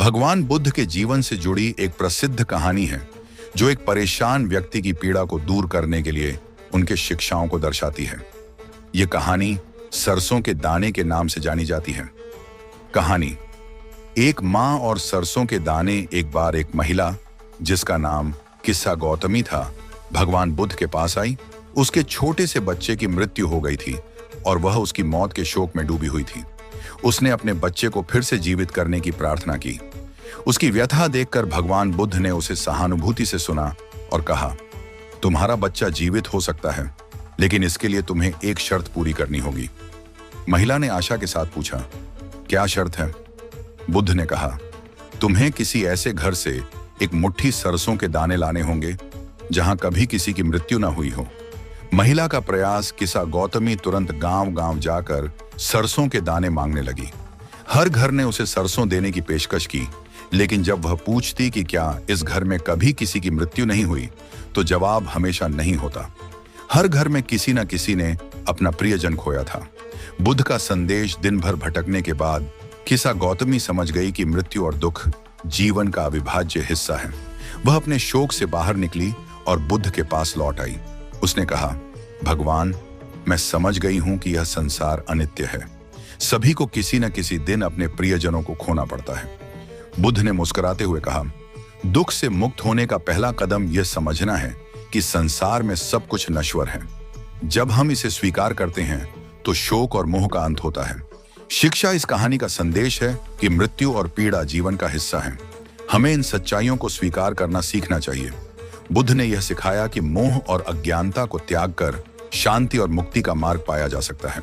भगवान बुद्ध के जीवन से जुड़ी एक प्रसिद्ध कहानी है जो एक परेशान व्यक्ति की पीड़ा को दूर करने के लिए उनके शिक्षाओं को दर्शाती है। यह कहानी सरसों के दाने के नाम से जानी जाती है। कहानी, एक माँ और सरसों के दाने। एक बार एक महिला जिसका नाम किस्सा गौतमी था, भगवान बुद्ध के पास आई। उसके छोटे से बच्चे की मृत्यु हो गई थी और वह उसकी मौत के शोक में डूबी हुई थी। उसने अपने बच्चे को फिर से जीवित करने की प्रार्थना की। उसकी व्यथा देखकर भगवान बुद्ध ने उसे सहानुभूति से सुना और कहा, तुम्हारा बच्चा जीवित हो सकता है, लेकिन इसके लिए तुम्हें एक शर्त पूरी करनी होगी। महिला ने आशा के साथ पूछा, क्या शर्त है? बुद्ध ने कहा, तुम्हें किसी ऐसे घर से एक मुट्ठी सरसों के दाने लाने होंगे जहां कभी किसी की मृत्यु ना हुई हो। महिला का प्रयास किस्सा गौतमी तुरंत गांव-गांव जाकर सरसों के दाने मांगने लगी। हर घर ने उसे सरसों देने की पेशकश की, लेकिन जब वह पूछती कि क्या इस घर में कभी किसी की मृत्यु नहीं हुई, तो जवाब हमेशा नहीं होता। हर घर में किसी न किसी ने अपना प्रियजन खोया था। बुद्ध का संदेश दिन भर भटकने के बाद किस्सा गौतमी समझ गई कि मृत्यु और दुख जीवन का अविभाज्य हिस्सा है। वह अपने शोक से बाहर निकली और बुद्ध के पास लौट आई। उसने कहा, भगवान, मैं समझ गई हूं कि यह संसार अनित्य है। सभी को किसी न किसी दिन अपने प्रियजनों को खोना पड़ता है। बुद्ध ने मुस्कुराते हुए कहा, दुख से मुक्त होने का पहला कदम यह समझना है कि संसार में सब कुछ नश्वर है। जब हम इसे स्वीकार करते हैं तो शोक और मोह का अंत होता है। शिक्षा इस कहानी का संदेश है कि मृत्यु और पीड़ा जीवन का हिस्सा है। हमें इन सच्चाइयों को स्वीकार करना सीखना चाहिए। बुद्ध ने यह सिखाया कि मोह और अज्ञानता को त्याग कर शांति और मुक्ति का मार्ग पाया जा सकता है।